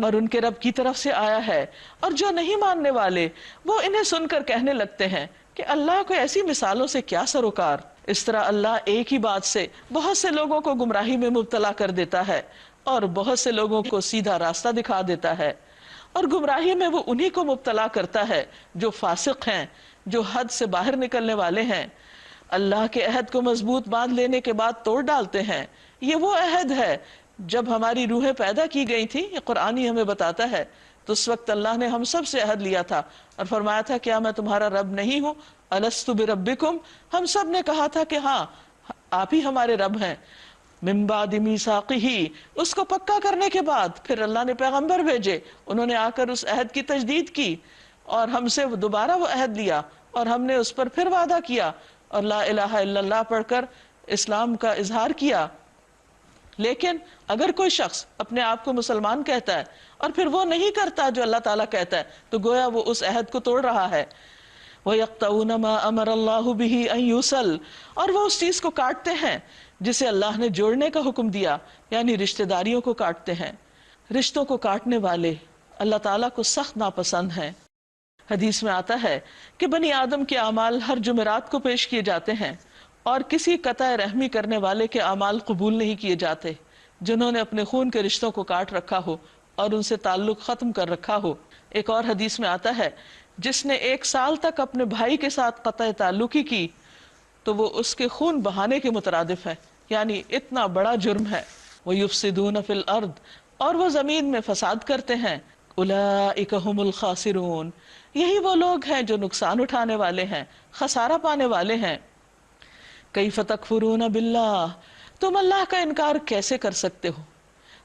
اور ان کے رب کی طرف سے آیا ہے، اور جو نہیں ماننے والے وہ انہیں سن کر کہنے لگتے ہیں کہ اللہ کو ایسی مثالوں سے کیا سروکار۔ اس طرح اللہ ایک ہی بات سے بہت سے لوگوں کو گمراہی میں مبتلا کر دیتا ہے اور بہت سے لوگوں کو سیدھا راستہ دکھا دیتا ہے، اور گمراہی میں وہ انہی کو مبتلا کرتا ہے جو فاسق ہیں، جو حد سے باہر نکلنے والے ہیں، اللہ کے عہد کو مضبوط باندھ لینے کے بعد توڑ ڈالتے ہیں۔ یہ وہ عہد ہے جب ہماری روحیں پیدا کی گئی تھی، یہ قرآن ہی ہمیں بتاتا ہے، تو اس وقت اللہ نے ہم سب سے عہد لیا تھا اور فرمایا تھا کیا میں تمہارا رب نہیں ہوں؟ الست بربکم، ہم سب نے کہا تھا کہ ہاں آپ ہی ہمارے رب ہیں۔ من بعد میثاقہ، اس کو پکا کرنے کے بعد پھر اللہ نے پیغمبر بھیجے، انہوں نے آ کر اس عہد کی تجدید کی اور ہم سے دوبارہ وہ عہد لیا اور ہم نے اس پر پھر وعدہ کیا اور لا الہ الا اللہ پڑھ کر اسلام کا اظہار کیا۔ لیکن اگر کوئی شخص اپنے آپ کو مسلمان کہتا ہے اور پھر وہ نہیں کرتا جو اللہ تعالیٰ کہتا ہے تو گویا وہ اس عہد کو توڑ رہا ہے۔ وَيَقْطَعُونَ مَا أَمَرَ اللَّهُ بِهِ أَن يُوصَلَ، اور وہ اس چیز کو کاٹتے ہیں جسے اللہ نے جوڑنے کا حکم دیا، یعنی رشتہ داریوں کو کاٹتے ہیں۔ رشتوں کو کاٹنے والے اللہ تعالیٰ کو سخت ناپسند ہیں۔ حدیث میں آتا ہے کہ بنی آدم کے اعمال ہر جمعرات کو پیش کیے جاتے ہیں اور کسی قطع رحمی کرنے والے کے اعمال قبول نہیں کیے جاتے جنہوں نے اپنے خون کے رشتوں کو کاٹ رکھا ہو اور ان سے تعلق ختم کر رکھا ہو۔ ایک اور حدیث میں آتا ہے جس نے 1 سال تک اپنے بھائی کے ساتھ قطع تعلقی کی تو وہ اس کے خون بہانے کے مترادف ہے، یعنی اتنا بڑا جرم ہے۔ وَيُفْسِدُونَ فِي الْأَرْضِ، اور وہ زمین میں فساد کرتے ہیں۔ اولئک ھم الخاسرون، یہی وہ لوگ ہیں جو نقصان اٹھانے والے ہیں، خسارہ پانے والے ہیں۔ کیف تکفرون باللہ، تم اللہ کا انکار کیسے کر سکتے ہو؟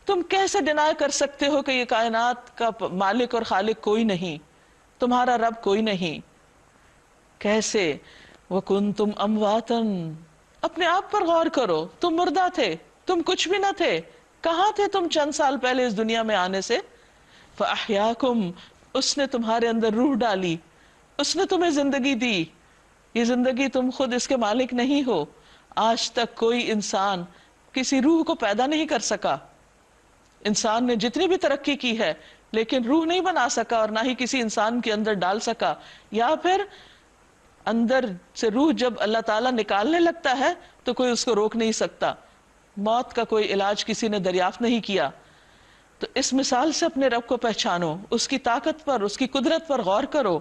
تم کیسے ڈینائی کر سکتے ہو کہ یہ کائنات کا مالک اور خالق کوئی نہیں، تمہارا رب کوئی نہیں؟ کیسے؟ وَكُنْتُمْ أَمْوَاتًا، اپنے آپ پر غور کرو، تم مردہ تھے، تم کچھ بھی نہ تھے، کہاں تھے تم چند سال پہلے اس دنیا میں آنے سے؟ فَأَحْيَاكُمْ، اس نے تمہارے اندر روح ڈالی، اس نے تمہیں زندگی دی، یہ زندگی تم خود اس کے مالک نہیں ہو۔ آج تک کوئی انسان کسی روح کو پیدا نہیں کر سکا، انسان نے جتنی بھی ترقی کی ہے لیکن روح نہیں بنا سکا اور نہ ہی کسی انسان کے اندر ڈال سکا، یا پھر اندر سے روح جب اللہ تعالیٰ نکالنے لگتا ہے تو کوئی اس کو روک نہیں سکتا، موت کا کوئی علاج کسی نے دریافت نہیں کیا۔ تو اس مثال سے اپنے رب کو پہچانو، اس کی طاقت پر، اس کی قدرت پر غور کرو۔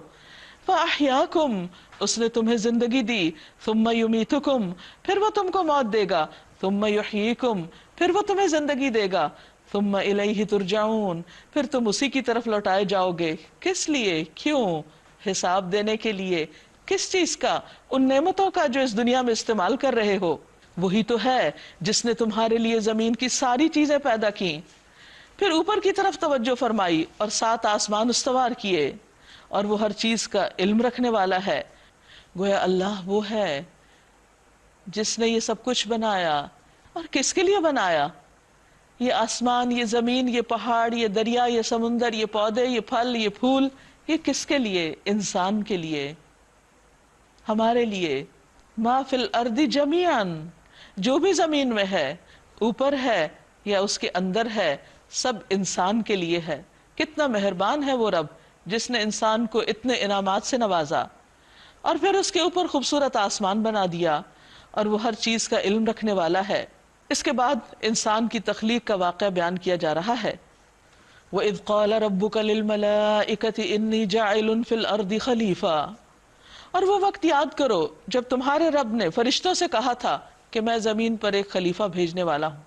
فَأَحْيَاكُمْ، اس نے تمہیں زندگی دی، ثُمَّ يُمِيتُكُمْ، پھر وہ تم کو موت دے گا، ثُمَّ يُحْيِيكُمْ، پھر وہ تمہیں زندگی دے گا، ثُمَّ إِلَيْهِ تُرْجَعُونَ، پھر تم اسی کی طرف لوٹائے جاؤ گے۔ کس لیے؟ کیوں؟ حساب دینے کے لیے۔ کس چیز کا؟ ان نعمتوں کا جو اس دنیا میں استعمال کر رہے ہو۔ وہی تو ہے جس نے تمہارے لیے زمین کی ساری چیزیں پیدا کی، پھر اوپر کی طرف توجہ فرمائی اور 7 آسمان استوار کیے، اور وہ ہر چیز کا علم رکھنے والا ہے۔ گویا اللہ وہ ہے جس نے یہ سب کچھ بنایا، اور کس کے لیے بنایا؟ یہ آسمان، یہ زمین، یہ پہاڑ، یہ دریا، یہ سمندر، یہ پودے، یہ پھل، یہ پھول، یہ کس کے لیے؟ انسان کے لیے، ہمارے لیے۔ ما فی الارض جمیعا، جو بھی زمین میں ہے، اوپر ہے یا اس کے اندر ہے، سب انسان کے لیے ہے۔ کتنا مہربان ہے وہ رب جس نے انسان کو اتنے انعامات سے نوازا اور پھر اس کے اوپر خوبصورت آسمان بنا دیا، اور وہ ہر چیز کا علم رکھنے والا ہے۔ اس کے بعد انسان کی تخلیق کا واقعہ بیان کیا جا رہا ہے۔ وَإِذْ قَالَ رَبُّكَ لِلْمَلَائِكَةِ إِنِّي جَاعِلٌ فِي الْأَرْضِ خَلِيفَةً، اور وہ وقت یاد کرو جب تمہارے رب نے فرشتوں سے کہا تھا کہ میں زمین پر ایک خلیفہ بھیجنے والا ہوں۔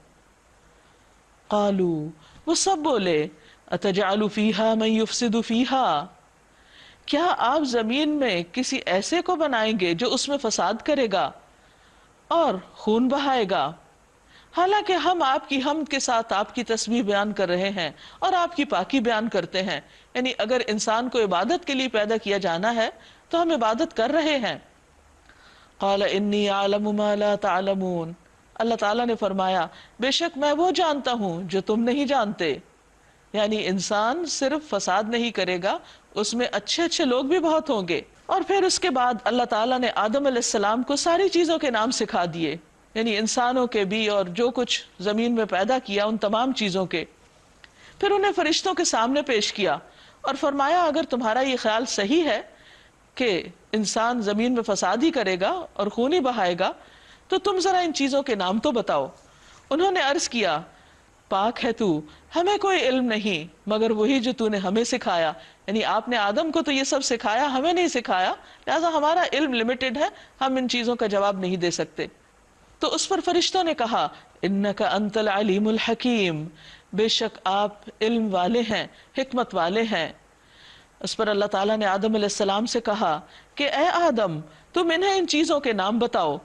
قالوا، وہ سب بولے، اتجعل فیہا من یفسد فیہا، کیا آپ زمین میں کسی ایسے کو بنائیں گے جو اس میں فساد کرے گا اور خون بہائے گا؟ حالانکہ ہم آپ کی حمد کے ساتھ آپ کی تسبیح بیان کر رہے ہیں اور آپ کی پاکی بیان کرتے ہیں، یعنی اگر انسان کو عبادت کے لیے پیدا کیا جانا ہے تو ہم عبادت کر رہے ہیں۔ قال انی اعلم ما لا تعلمون، اللہ تعالیٰ نے فرمایا بے شک میں وہ جانتا ہوں جو تم نہیں جانتے، یعنی انسان صرف فساد نہیں کرے گا، اس میں اچھے اچھے لوگ بھی بہت ہوں گے۔ اور پھر اس کے بعد اللہ تعالیٰ نے آدم علیہ السلام کو ساری چیزوں کے نام سکھا دیے، یعنی انسانوں کے بھی اور جو کچھ زمین میں پیدا کیا ان تمام چیزوں کے۔ پھر انہیں فرشتوں کے سامنے پیش کیا اور فرمایا اگر تمہارا یہ خیال صحیح ہے کہ انسان زمین میں فساد ہی کرے گا اور خون ہی بہائے گا تو تم ذرا ان چیزوں کے نام تو بتاؤ۔ انہوں نے عرض کیا پاک ہے تو، ہمیں کوئی علم نہیں مگر وہی جو تو نے ہمیں سکھایا، یعنی آپ نے آدم کو تو یہ سب سکھایا، ہمیں نہیں سکھایا، لہذا ہمارا علم لمیٹڈ ہے، ہم ان چیزوں کا جواب نہیں دے سکتے۔ تو اس پر فرشتوں نے کہا انک انت العلیم الحکیم، بے شک آپ علم والے ہیں، حکمت والے ہیں۔ اس پر اللہ تعالیٰ نے آدم علیہ السلام سے کہا کہ اے آدم تم انہیں ان چیزوں کے نام بتاؤ۔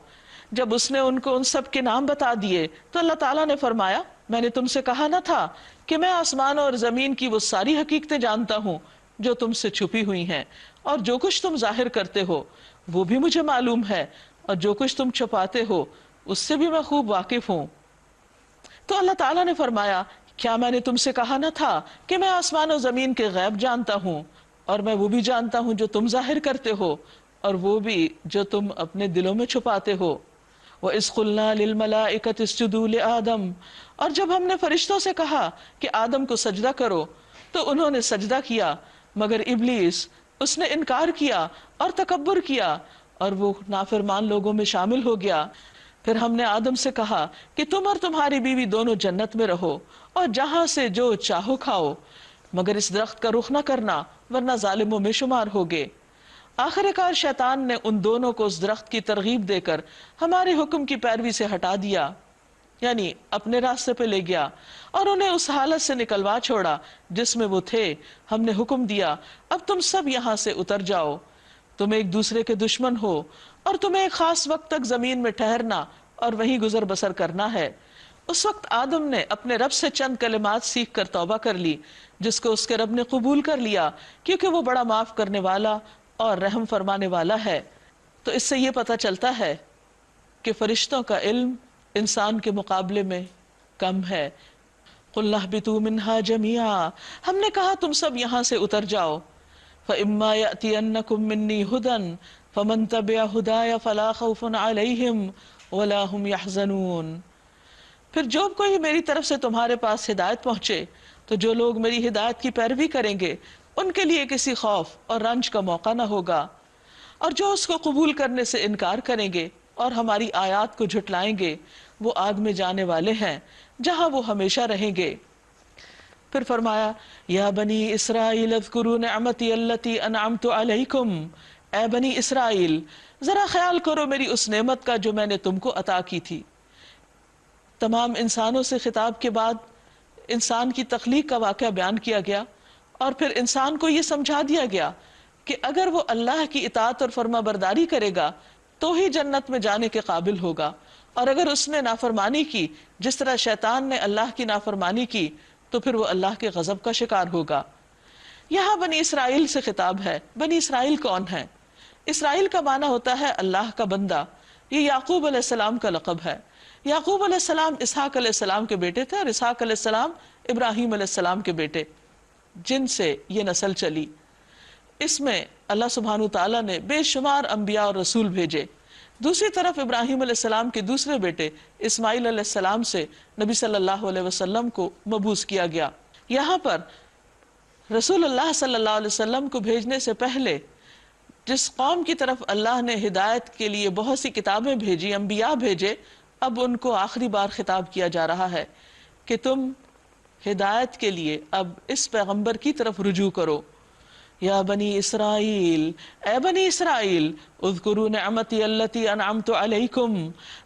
جب اس نے ان کو ان سب کے نام بتا دیے تو اللہ تعالیٰ نے فرمایا میں نے تم سے کہا نہ تھا کہ میں آسمانوں اور زمین کی وہ ساری حقیقتیں جانتا ہوں جو تم سے چھپی ہوئی ہیں، اور جو کچھ تم ظاہر کرتے ہو وہ بھی مجھے معلوم ہے، اور جو کچھ تم چھپاتے ہو اس سے بھی میں خوب واقف ہوں۔ تو اللہ تعالیٰ نے فرمایا کیا میں نے تم سے کہا نہ تھا کہ میں آسمان و زمین کے غیب جانتا ہوں، اور میں وہ بھی جانتا ہوں جو تم ظاہر کرتے ہو اور وہ بھی جو تم اپنے دلوں میں چھپاتے ہو۔ وَإِذْ قُلْنَا لِلْمَلَائِكَةِ اسْجُدُوا لِآدَمَ، اور جب ہم نے فرشتوں سے کہا کہ آدم کو سجدہ کرو تو انہوں نے سجدہ کیا مگر ابلیس، اس نے انکار کیا اور تکبر کیا اور وہ نافرمان لوگوں میں شامل ہو گیا۔ پھر ہم نے آدم سے کہا کہ تم اور تمہاری بیوی دونوں جنت میں رہو اور جہاں سے جو چاہو کھاؤ، مگر اس درخت کا رخ نہ کرنا ورنہ ظالموں میں شمار ہوگے۔ آخر کار شیطان نے ان دونوں کو اس درخت کی ترغیب دے کر ہمارے حکم کی پیروی سے ہٹا دیا، یعنی اپنے راستے پہ لے گیا اور انہیں اس حالت سے نکلوا چھوڑا جس میں وہ تھے۔ ہم نے حکم دیا اب تم سب یہاں سے اتر جاؤ، تم ایک دوسرے کے دشمن ہو اور تمہیں ایک خاص وقت تک زمین میں ٹھہرنا اور وہیں گزر بسر کرنا ہے۔ اس وقت آدم نے اپنے رب سے چند کلمات سیکھ کر توبہ کر لی جس کو اس کے رب نے قبول کر لیا کیونکہ وہ بڑا معاف کرنے والا اور رحم فرمانے والا ہے۔ تو اس سے یہ پتہ چلتا ہے کہ فرشتوں کا علم انسان کے مقابلے میں کم ہے۔ قُلْنَا اهْبِطُوا مِنْهَا جَمِيعًا، ہم نے کہا تم سب یہاں سے اتر جاؤ۔ فَإِمَّا يَأْتِيَنَّكُم مِّنِّي هُدًى فَمَن تَبِعَ هُدَايَ فَلَا خَوْفٌ عَلَيْهِمْ وَلَا هُمْ يَحْزَنُونَ، پھر جو کوئی میری طرف سے تمہارے پاس ہدایت پہنچے تو جو لوگ میری ہدایت کی پیروی کریں گے ان کے لیے کسی خوف اور رنج کا موقع نہ ہوگا، اور جو اس کو قبول کرنے سے انکار کریں گے اور ہماری آیات کو جھٹلائیں گے وہ آگ میں جانے والے ہیں جہاں وہ ہمیشہ رہیں گے۔ پھر فرمایا یا بنی اسرائیل اذکروا نعمتی التی انعمت علیکم، اے بنی اسرائیل ذرا خیال کرو میری اس نعمت کا جو میں نے تم کو عطا کی تھی۔ تمام انسانوں سے خطاب کے بعد انسان کی تخلیق کا واقعہ بیان کیا گیا اور پھر انسان کو یہ سمجھا دیا گیا کہ اگر وہ اللہ کی اطاعت اور فرما برداری کرے گا تو ہی جنت میں جانے کے قابل ہوگا، اور اگر اس نے نافرمانی کی جس طرح شیطان نے اللہ کی نافرمانی کی تو پھر وہ اللہ کے غضب کا شکار ہوگا۔ یہاں بنی اسرائیل سے خطاب ہے۔ بنی اسرائیل کون ہے؟ اسرائیل کا معنی ہوتا ہے اللہ کا بندہ۔ یہ یعقوب علیہ السلام کا لقب ہے۔ یعقوب علیہ السلام اسحاق علیہ السلام کے بیٹے تھے اور اسحاق علیہ السلام ابراہیم علیہ السلام کے بیٹے، جن سے یہ نسل چلی۔ اس میں اللہ سبحانہ تعالیٰ نے بے شمار انبیاء اور رسول بھیجے۔ دوسری طرف ابراہیم علیہ السلام کے دوسرے بیٹے اسماعیل علیہ السلام سے نبی صلی اللہ علیہ وسلم کو مبعوث کیا گیا۔ یہاں پر رسول اللہ صلی اللہ علیہ وسلم کو بھیجنے سے پہلے جس قوم کی طرف اللہ نے ہدایت کے لیے بہت سی کتابیں بھیجی، انبیاء بھیجے، اب ان کو آخری بار خطاب کیا جا رہا ہے کہ تم ہدایت کے لیے اب اس پیغمبر کی طرف رجوع کرو۔ یا بنی اسرائیل، اے بنی اسرائیل اذکروا نعمتی التی انعمت علیکم،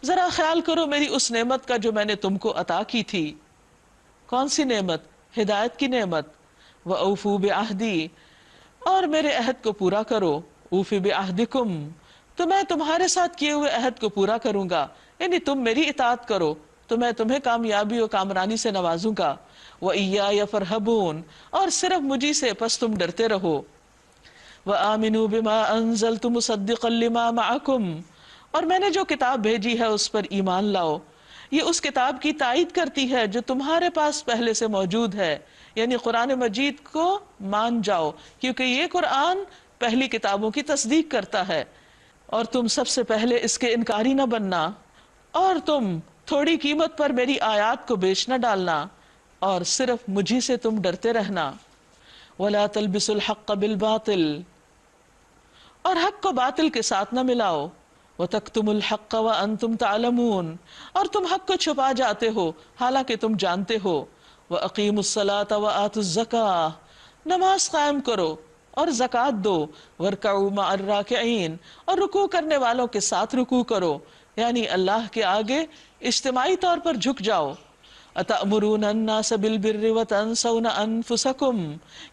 ذرا خیال کرو میری اس نعمت کا جو میں نے تم کو عطا کی تھی۔ کون سی نعمت؟ ہدایت کی نعمت۔ وَأَوْفُوا بِعَهْدِي، اور میرے عہد کو پورا کرو۔ اوفی بعہدکم، تو میں تمہارے ساتھ کیے ہوئے عہد کو پورا کروں گا، یعنی تم میری اطاعت کرو تو میں تمہیں کامیابی و کامرانی سے نوازوں گا۔ وَإِيَّايَ فَارْهَبُونَ، اور صرف مجھی سے پس تم ڈرتے رہو۔ وَآمِنُوا بِمَا أَنزَلْتُ مُصَدِّقًا لِمَا مَعَكُمْ، اور میں نے جو کتاب بھیجی ہے اس پر ایمان لاؤ، یہ اس کتاب کی تائید کرتی ہے جو تمہارے پاس پہلے سے موجود ہے، یعنی قرآن مجید کو مان جاؤ کیونکہ یہ قرآن پہلی کتابوں کی تصدیق کرتا ہے، اور تم سب سے پہلے اس کے انکاری نہ بننا، اور تم تھوڑی قیمت پر میری آیات کو بیچ نہ ڈالنا، اور صرف مجھی سے تم ڈرتے رہنا. ولا تلبسوا الحق بالباطل، اور حق کو باطل کے ساتھ نہ ملاؤ. وتکتموا الحق وانتم تعلمون، اور تم حق کو چھپا جاتے ہو حالانکہ تم جانتے ہو. واقیموا الصلاة وآتوا الزکاة، نماز قائم کرو اور زکوٰۃ دو. وارکعوا مع الراکعین، اور رکوع کرنے والوں کے ساتھ رکوع کرو، یعنی اللہ کے آگے اجتماعی طور پر جھک جاؤ. اتأمرون الناس بالبر وتنسون انفسکم،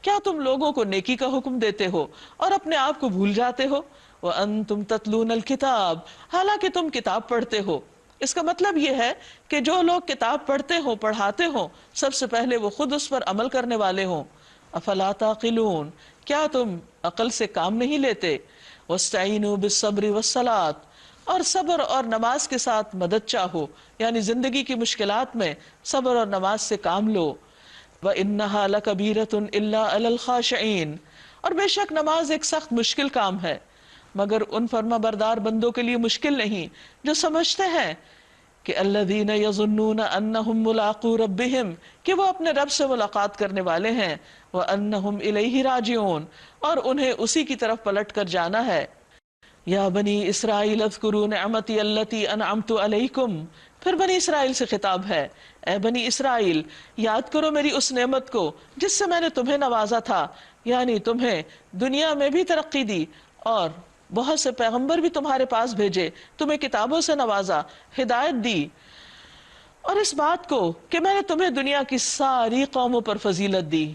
کیا تم لوگوں کو نیکی کا حکم دیتے ہو اور اپنے آپ کو بھول جاتے ہو. وانتم تتلون الکتاب، حالانکہ تم کتاب پڑھتے ہو. اس کا مطلب یہ ہے کہ جو لوگ کتاب پڑھتے ہوں پڑھاتے ہوں سب سے پہلے وہ خود اس پر عمل کرنے والے ہوں. افلا تعقلون، کیا تم عقل سے کام نہیں لیتے. واستعینوا بالصبر والصلاۃ، اور صبر اور نماز کے ساتھ مدد چاہو، یعنی زندگی کی مشکلات میں صبر اور نماز سے کام لو. وَإِنَّهَا لَكَبِيرَةٌ إِلَّا عَلَى الْخَاشِعِينَ، اور بے شک نماز ایک سخت مشکل کام ہے مگر ان فرما بردار بندوں کے لیے مشکل نہیں جو سمجھتے ہیں کہ الذین یظنون انہم ملاقو ربہم، کہ وہ اپنے رب سے ملاقات کرنے والے ہیں. وانہم الیہ راجعون، اور انہیں اسی کی طرف پلٹ کر جانا ہے. یا بنی اسرائیل اذکروا نعمتی التی انعمت علیکم، پھر بنی اسرائیل سے خطاب ہے، اے بنی اسرائیل یاد کرو میری اس نعمت کو جس سے میں نے تمہیں نوازا تھا، یعنی تمہیں دنیا میں بھی ترقی دی اور بہت سے پیغمبر بھی تمہارے پاس بھیجے، تمہیں کتابوں سے نوازا، ہدایت دی. اور اس بات کو کہ میں نے تمہیں دنیا کی ساری قوموں پر فضیلت دی.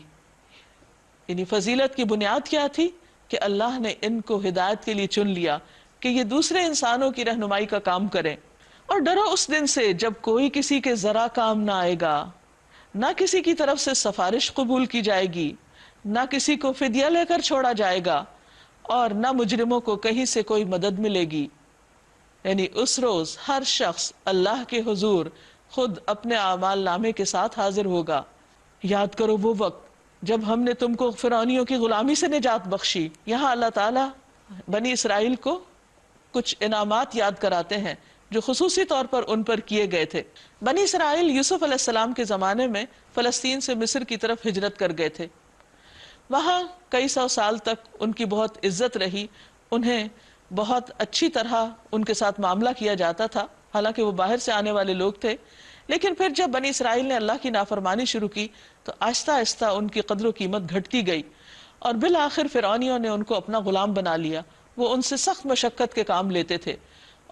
یعنی فضیلت کی بنیاد کیا تھی کہ اللہ نے ان کو ہدایت کے لیے چن لیا کہ یہ دوسرے انسانوں کی رہنمائی کا کام کریں. اور ڈرو اس دن سے جب کوئی کسی کے ذرا کام نہ آئے گا، نہ کسی کی طرف سے سفارش قبول کی جائے گی، نہ کسی کو فدیہ لے کر چھوڑا جائے گا، اور نہ مجرموں کو کہیں سے کوئی مدد ملے گی. یعنی اس روز ہر شخص اللہ کے حضور خود اپنے اعمال نامے کے ساتھ حاضر ہوگا. یاد کرو وہ وقت جب ہم نے تم کو فرعونیوں کی غلامی سے نجات بخشی. یہاں اللہ تعالیٰ بنی اسرائیل کو کچھ انعامات یاد کراتے ہیں جو خصوصی طور پر ان پر کیے گئے تھے. بنی اسرائیل یوسف علیہ السلام کے زمانے میں فلسطین سے مصر کی طرف ہجرت کر گئے تھے. وہاں کئی سو سال تک ان کی بہت عزت رہی، انہیں بہت اچھی طرح ان کے ساتھ معاملہ کیا جاتا تھا، حالانکہ وہ باہر سے آنے والے لوگ تھے. لیکن پھر جب بنی اسرائیل نے اللہ کی نافرمانی شروع کی تو آہستہ آہستہ ان کی قدر و قیمت گھٹتی گئی، اور بالآخر فرعونیوں نے ان کو اپنا غلام بنا لیا. وہ ان سے سخت مشقت کے کام لیتے تھے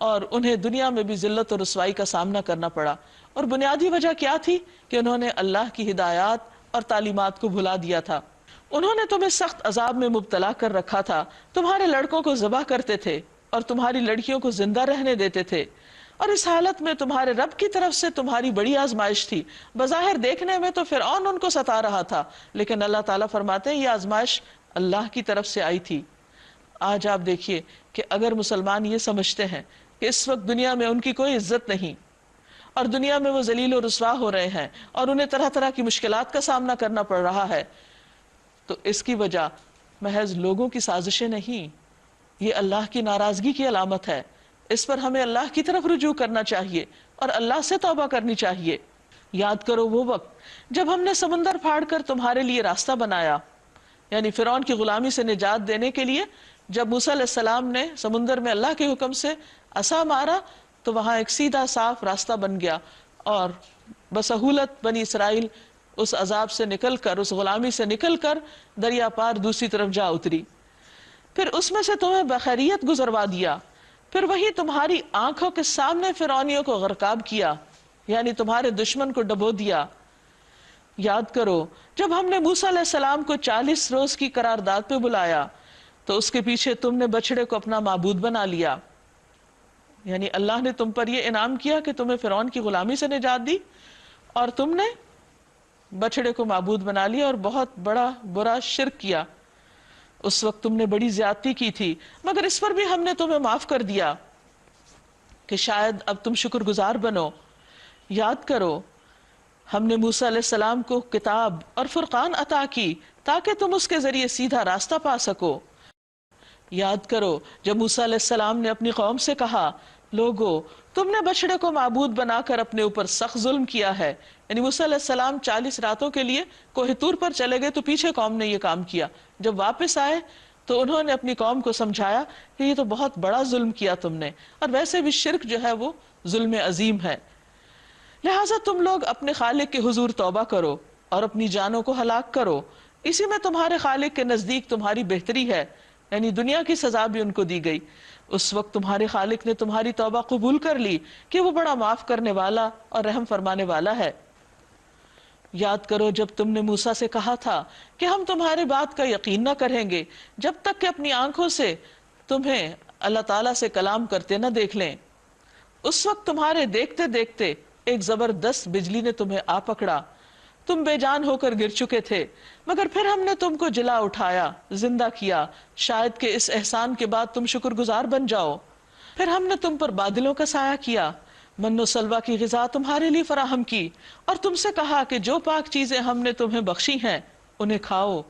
اور انہیں دنیا میں بھی ذلت اور رسوائی کا سامنا کرنا پڑا. اور بنیادی وجہ کیا تھی کہ انہوں نے اللہ کی ہدایات اور تعلیمات کو بھلا دیا تھا. انہوں نے تمہیں سخت عذاب میں مبتلا کر رکھا تھا، تمہارے لڑکوں کو ذبح کرتے تھے اور تمہاری لڑکیوں کو زندہ رہنے دیتے تھے. اور اس حالت میں تمہارے رب کی طرف سے تمہاری بڑی آزمائش تھی. بظاہر دیکھنے میں تو فرعون ان کو ستا رہا تھا، لیکن اللہ تعالیٰ فرماتے ہیں یہ آزمائش اللہ کی طرف سے آئی تھی. آج آپ دیکھیے کہ اگر مسلمان یہ سمجھتے ہیں کہ اس وقت دنیا میں ان کی کوئی عزت نہیں اور دنیا میں وہ ذلیل و رسوا ہو رہے ہیں اور انہیں طرح طرح کی مشکلات کا سامنا کرنا پڑ رہا ہے، تو اس کی وجہ محض لوگوں کی سازشیں نہیں، یہ اللہ کی ناراضگی کی علامت ہے. اس پر ہمیں اللہ کی طرف رجوع کرنا چاہیے اور اللہ سے توبہ کرنی چاہیے. یاد کرو وہ وقت جب ہم نے سمندر پھاڑ کر تمہارے لیے راستہ بنایا، یعنی فرعون کی غلامی سے نجات دینے کے لیے. جب موسیٰ علیہ السلام نے سمندر میں اللہ کے حکم سے عصا مارا تو وہاں ایک سیدھا صاف راستہ بن گیا اور بسہولت بنی اسرائیل اس عذاب سے نکل کر، اس غلامی سے نکل کر دریا پار دوسری طرف جا اتری. پھر اس میں سے تمہیں بخیریت گزروا دیا، پھر وہی تمہاری آنکھوں کے سامنے فرعونیوں کو غرقاب کیا، یعنی تمہارے دشمن کو ڈبو دیا. یاد کرو جب ہم نے موسیٰ علیہ السلام کو 40 روز کی قرارداد پہ بلایا تو اس کے پیچھے تم نے بچڑے کو اپنا معبود بنا لیا. یعنی اللہ نے تم پر یہ انعام کیا کہ تمہیں فرعون کی غلامی سے نجات دی اور تم نے بچڑے کو معبود بنا لیا اور بہت بڑا برا شرک کیا. اس وقت تم نے بڑی زیادتی کی تھی، مگر اس پر بھی ہم نے تمہیں معاف کر دیا کہ شاید اب تم شکر گزار بنو. یاد کرو ہم نے موسیٰ علیہ السلام کو کتاب اور فرقان عطا کی تاکہ تم اس کے ذریعے سیدھا راستہ پا سکو. یاد کرو جب موسیٰ علیہ السلام نے اپنی قوم سے کہا لوگو تم نے بچڑے کو معبود بنا کر اپنے اوپر سخت ظلم کیا ہے. یعنی موسیٰ علیہ السلام 40 راتوں کے لیے کوہ طور پر چلے گئے تو پیچھے قوم نے یہ کام کیا. جب واپس آئے تو انہوں نے اپنی قوم کو سمجھایا کہ یہ تو بہت بڑا ظلم کیا تم نے، اور ویسے بھی شرک جو ہے وہ ظلم عظیم ہے. لہٰذا تم لوگ اپنے خالق کے حضور توبہ کرو اور اپنی جانوں کو ہلاک کرو، اسی میں تمہارے خالق کے نزدیک تمہاری بہتری ہے. یعنی دنیا کی سزا بھی ان کو دی گئی. اس وقت تمہارے خالق نے تمہاری توبہ قبول کر لی کہ وہ بڑا معاف کرنے والا اور رحم فرمانے والا ہے. یاد کرو جب تم نے موسیٰ سے کہا تھا کہ ہم تمہارے بات کا یقین نہ کریں گے جب تک کہ اپنی آنکھوں سے تمہیں اللہ تعالیٰ سے کلام کرتے نہ دیکھ لیں. اس وقت تمہارے دیکھتے دیکھتے ایک زبردست بجلی نے تمہیں آ پکڑا، تم بے جان ہو کر گر چکے تھے، مگر پھر ہم نے تم کو جلا اٹھایا، زندہ کیا، شاید کہ اس احسان کے بعد تم شکر گزار بن جاؤ. پھر ہم نے تم پر بادلوں کا سایہ کیا، من و سلوہ کی غذا تمہارے لیے فراہم کی، اور تم سے کہا کہ جو پاک چیزیں ہم نے تمہیں بخشی ہیں انہیں کھاؤ.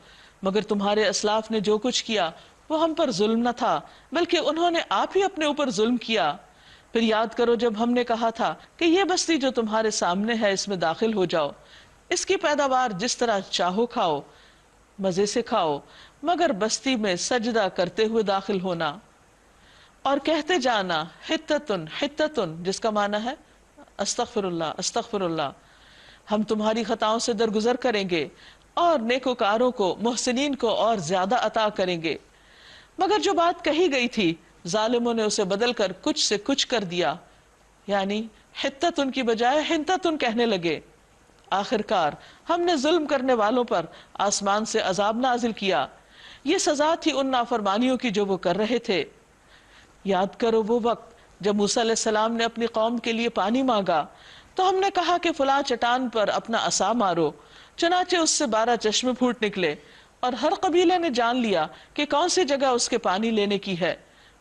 مگر تمہارے اسلاف نے جو کچھ کیا وہ ہم پر ظلم نہ تھا بلکہ انہوں نے آپ ہی اپنے اوپر ظلم کیا. پھر یاد کرو جب ہم نے کہا تھا کہ یہ بستی جو تمہارے سامنے ہے اس میں داخل ہو جاؤ، اس کی پیداوار جس طرح چاہو کھاؤ، مزے سے کھاؤ، مگر بستی میں سجدہ کرتے ہوئے داخل ہونا اور کہتے جانا حتتن حتتن، جس کا معنی ہے استغفر اللہ استغفر اللہ، ہم تمہاری خطاؤں سے درگزر کریں گے اور نیکوکاروں کو محسنین کو اور زیادہ عطا کریں گے. مگر جو بات کہی گئی تھی ظالموں نے اسے بدل کر کچھ سے کچھ کر دیا، یعنی حتتن کی بجائے حنتتن کہنے لگے. آخر کار ہم نے ظلم کرنے والوں پر آسمان سے عذاب نازل کیا، یہ سزا تھی ان نافرمانیوں کی جو وہ کر رہے تھے. یاد کرو وہ وقت جب موسیٰ علیہ السلام نے اپنی قوم کے لیے پانی مانگا تو ہم نے کہا کہ فلاں چٹان پر اپنا عصا مارو، چنانچہ اس سے 12 چشمے پھوٹ نکلے، اور ہر قبیلے نے جان لیا کہ کون سی جگہ اس کے پانی لینے کی ہے.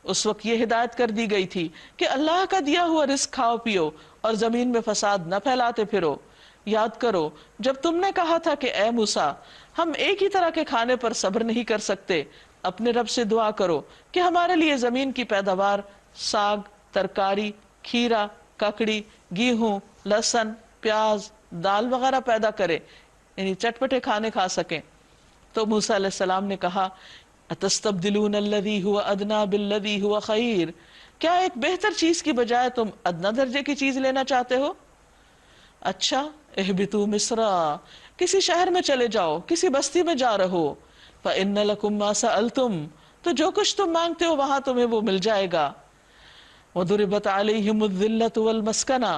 اس وقت یہ ہدایت کر دی گئی تھی کہ اللہ کا دیا ہوا رزق کھاؤ پیو اور زمین میں فساد نہ پھیلاتے پھرو. یاد کرو جب تم نے کہا تھا کہ اے موسیٰ ہم ایک ہی طرح کے کھانے پر صبر نہیں کر سکتے، اپنے رب سے دعا کرو کہ ہمارے لیے زمین کی پیداوار، ساگ، ترکاری، کھیرا، ککڑی، گیہوں، لہسن، پیاز، دال وغیرہ پیدا کرے، یعنی چٹپٹے کھانے کھا سکیں. تو موسیٰ علیہ السلام نے کہا اتستبدلون الذی هو ادنی بالذی هو خیر، کیا ایک بہتر چیز کی بجائے تم ادنا درجے کی چیز لینا چاہتے ہو؟ اچھا اہبطوا مصر، کسی شہر میں چلے جاؤ، کسی بستی میں جا رہو، فإن لکم ما سألتم، تو جو کچھ تم مانگتے ہو وہاں تمہیں وہ مل جائے گا. وضربت علیہم الذلۃ والمسکنہ،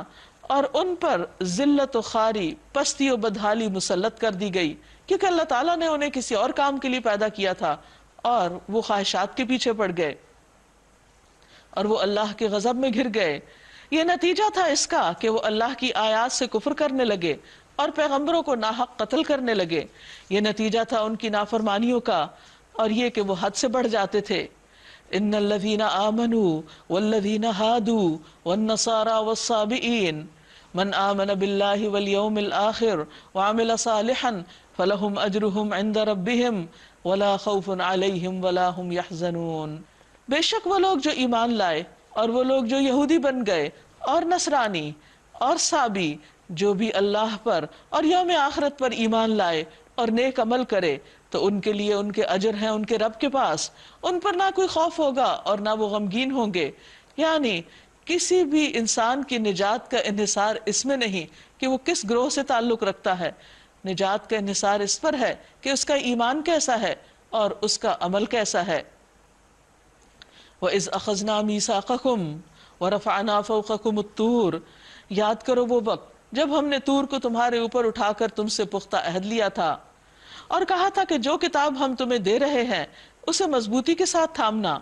اور ان پر ذلت و خواری، پستی و بدحالی مسلط کر دی گئی، کیونکہ اللہ تعالیٰ نے انہیں کسی اور کام کے لیے پیدا کیا تھا اور وہ خواہشات کے پیچھے پڑ گئے اور وہ اللہ کے غضب میں گھر گئے. یہ نتیجہ تھا اس کا کہ وہ اللہ کی آیات سے کفر کرنے لگے اور پیغمبروں کو ناحق قتل کرنے لگے. یہ نتیجہ تھا ان کی نافرمانیوں کا اور یہ کہ وہ حد سے بڑھ جاتے تھے. ان الذین آمنوا والذین ہادوا والنصارى والصابئین من آمن باللہ والیوم الآخر وعمل صالحا فلہم اجرہم عند ربہم ولا خوف علیہم ولا ہم یحزنون. بے شک وہ لوگ جو ایمان لائے اور وہ لوگ جو یہودی بن گئے اور نصرانی اور صابی، جو بھی اللہ پر اور یوم آخرت پر ایمان لائے اور نیک عمل کرے تو ان کے لیے ان کے اجر ہیں ان کے رب کے پاس، ان پر نہ کوئی خوف ہوگا اور نہ وہ غمگین ہوں گے. یعنی کسی بھی انسان کی نجات کا انحصار اس میں نہیں کہ وہ کس گروہ سے تعلق رکھتا ہے، نجات کا انحصار اس پر ہے کہ اس کا ایمان کیسا ہے اور اس کا عمل کیسا ہے. وَإِذْ أَخَذْنَا مِيثَاقَكُمْ وَرَفَعْنَا فَوْقَكُمُ الطُّورَ، یاد کرو وہ وقت جب ہم نے طور کو تمہارے اوپر اٹھا کر تم سے پختہ عہد لیا تھا اور کہا تھا کہ جو کتاب ہم تمہیں دے رہے ہیں اسے مضبوطی کے ساتھ تھامنا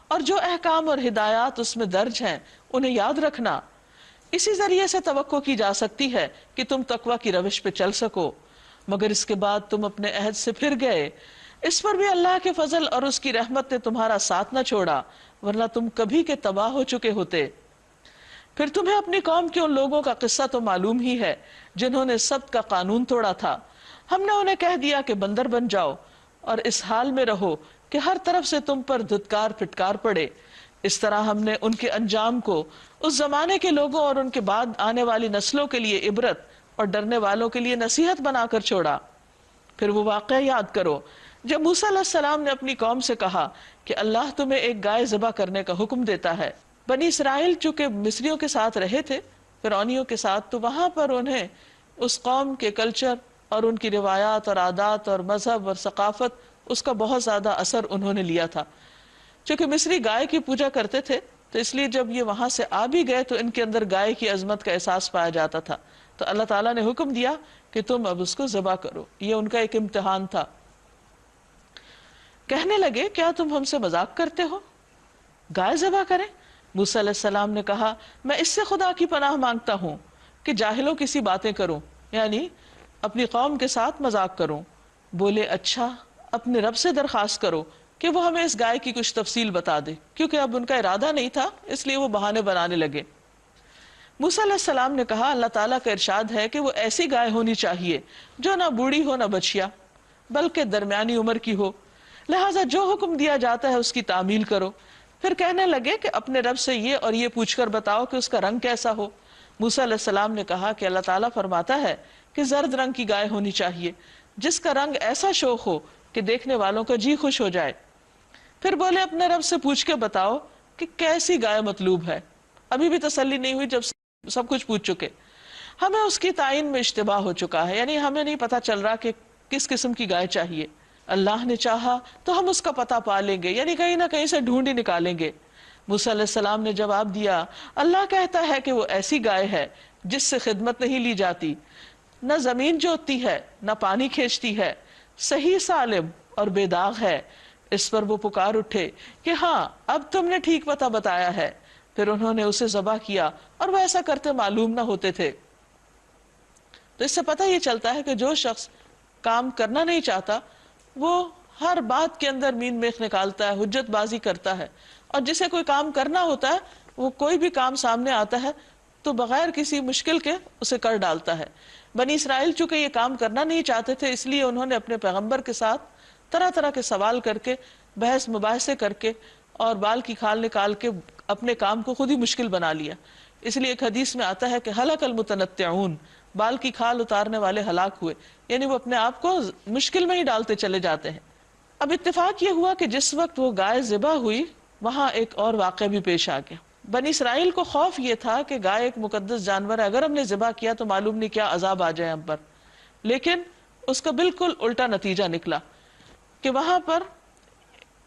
اور جو احکام اور ہدایات اس میں درج ہیں انہیں یاد رکھنا. اسی ذریعے سے توقع کی جا سکتی ہے کہ تم تقوی کی روش پہ چل سکو، مگر اس کے بعد تم اپنے عہد سے پھر گئے. اس پر بھی اللہ کے فضل اور اس کی رحمت نے تمہارا ساتھ نہ چھوڑا، ورنہ تم کبھی کے تباہ ہو چکے ہوتے. پھر تمہیں اپنی قوم کے ان لوگوں کا قصہ تو معلوم ہی ہے جنہوں نے سبت کا قانون توڑا تھا. ہم نے انہیں کہہ دیا کہ بندر بن جاؤ اور اس حال میں رہو کہ ہر طرف سے تم پر دھتکار پھٹکار پڑے، اس طرح ہم نے ان کے انجام کو اس زمانے کے لوگوں اور ان کے بعد آنے والی نسلوں کے لیے عبرت اور ڈرنے والوں کے لیے نصیحت بنا کر چھوڑا۔ پھر وہ واقعہ یاد کرو جب موسیٰ علیہ السلام نے اپنی قوم سے کہا کہ اللہ تمہیں ایک گائے ذبح کرنے کا حکم دیتا ہے۔ بنی اسرائیل چونکہ مصریوں کے ساتھ رہے تھے، فرعونیوں کے ساتھ، تو وہاں پر انہیں اس قوم کے کلچر اور ان کی روایات اور عادات اور مذہب اور ثقافت، اس کا بہت زیادہ اثر انہوں نے لیا تھا۔ چونکہ مصری گائے کی پوجا کرتے تھے تو اس لیے جب یہ وہاں سے آ بھی گئے تو ان کے اندر گائے کی عظمت کا احساس پایا جاتا تھا، تو اللہ تعالیٰ نے حکم دیا کہ تم اب اس کو ذبح کرو۔ یہ ان کا ایک امتحان تھا۔ کہنے لگے کیا تم ہم سے مذاق کرتے ہو؟ گائے ذبح کریں؟ موسیٰ علیہ السلام نے کہا میں اس سے خدا کی پناہ مانگتا ہوں کہ جاہلوں کی سی باتیں کروں، یعنی اپنی قوم کے ساتھ مذاق کروں۔ بولے اچھا، اپنے رب سے درخواست کرو کہ وہ ہمیں اس گائے کی کچھ تفصیل بتا دے، کیونکہ اب ان کا ارادہ نہیں تھا، اس لیے وہ بہانے بنانے لگے۔ موسیٰ علیہ السلام نے کہا اللہ تعالیٰ کا ارشاد ہے کہ وہ ایسی گائے ہونی چاہیے جو نہ بوڑھی ہو نہ بچیا، بلکہ درمیانی عمر کی ہو، لہٰذا جو حکم دیا جاتا ہے اس کی تعمیل کرو۔ پھر کہنے لگے کہ اپنے رب سے یہ اور یہ پوچھ کر بتاؤ کہ اس کا رنگ کیسا ہو۔ موسیٰ علیہ السلام نے کہا کہ اللہ تعالیٰ فرماتا ہے کہ زرد رنگ کی گائے ہونی چاہیے جس کا رنگ ایسا شوخ ہو کہ دیکھنے والوں کا جی خوش ہو جائے۔ پھر بولے اپنے رب سے پوچھ کے بتاؤ کہ کیسی گائے مطلوب ہے۔ ابھی بھی تسلی نہیں ہوئی جب سب کچھ پوچھ چکے۔ ہمیں اس کی تعین میں اشتباہ ہو چکا ہے، یعنی ہمیں نہیں پتا چل رہا کہ کس قسم کی گائے چاہیے۔ اللہ نے چاہا تو ہم اس کا پتہ پا لیں گے، یعنی کہیں نہ کہیں سے ڈھونڈ ہی نکالیں گے۔ موسیٰ علیہ السلام نے جواب دیا اللہ کہتا ہے کہ وہ ایسی گائے ہے جس سے خدمت نہیں لی جاتی، نہ زمین جوتتی ہے نہ پانی کھینچتی ہے، صحیح سالم اور بے داغ ہے۔ اس پر وہ پکار اٹھے کہ ہاں اب تم نے ٹھیک پتہ بتایا ہے۔ پھر انہوں نے اسے ذبح کیا اور وہ ایسا کرتے معلوم نہ ہوتے تھے۔ تو اس سے پتہ یہ چلتا ہے کہ جو شخص کام کرنا نہیں چاہتا وہ ہر بات کے اندر مین میخ نکالتا ہے، حجت بازی کرتا ہے، اور جسے کوئی کام کرنا ہوتا ہے وہ کوئی بھی کام سامنے آتا ہے تو بغیر کسی مشکل کے اسے کر ڈالتا ہے۔ بنی اسرائیل چونکہ یہ کام کرنا نہیں چاہتے تھے، اس لیے انہوں نے اپنے پیغمبر کے ساتھ طرح طرح کے سوال کر کے، بحث مباحثے کر کے اور بال کی کھال نکال کے اپنے کام کو خود ہی مشکل بنا لیا۔ اس لیے ایک حدیث میں آتا ہے کہ ہلک المتنطعون، بال کی کھال اتارنے والے ہلاک ہوئے، یعنی وہ اپنے آپ کو مشکل میں ہی ڈالتے چلے جاتے ہیں۔ اب اتفاق یہ ہوا کہ جس وقت وہ گائے ذبح ہوئی وہاں ایک اور واقعہ بھی پیش آ گیا۔ بنی اسرائیل کو خوف یہ تھا کہ گائے ایک مقدس جانور ہے، اگر ہم نے ذبح کیا تو معلوم نہیں کیا عذاب آ جائے ہم پر، لیکن اس کا بالکل الٹا نتیجہ نکلا کہ وہاں پر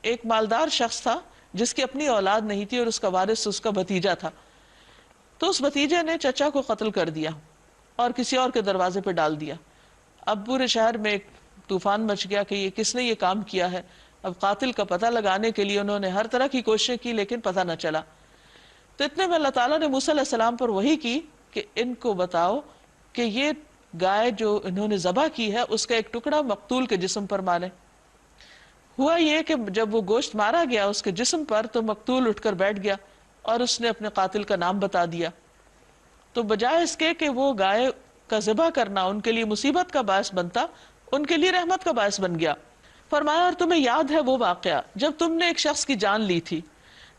ایک مالدار شخص تھا جس کی اپنی اولاد نہیں تھی اور اس کا وارث اس کا بھتیجا تھا، تو اس بھتیجے نے چچا کو قتل کر دیا اور کسی اور کے دروازے پہ ڈال دیا۔ اب پورے شہر میں ایک طوفان مچ گیا کہ یہ کس نے یہ کام کیا ہے۔ اب قاتل کا پتہ لگانے کے لیے انہوں نے ہر طرح کی کوششیں کی لیکن پتہ نہ چلا۔ تو اتنے میں اللہ تعالیٰ نے موسیٰ علیہ السلام پر وحی کی کہ ان کو بتاؤ کہ یہ گائے جو انہوں نے ذبح کی ہے اس کا ایک ٹکڑا مقتول کے جسم پر مارے۔ ہوا یہ کہ جب وہ گوشت مارا گیا اس کے جسم پر تو مقتول اٹھ کر بیٹھ گیا اور اس نے اپنے قاتل کا نام بتا دیا۔ تو بجائے اس کے کہ وہ گائے کا ذبح کرنا ان کے لیے مصیبت کا باعث بنتا، ان کے لیے رحمت کا باعث بن گیا۔ فرمایا اور تمہیں یاد ہے وہ واقعہ جب تم نے ایک شخص کی جان لی تھی،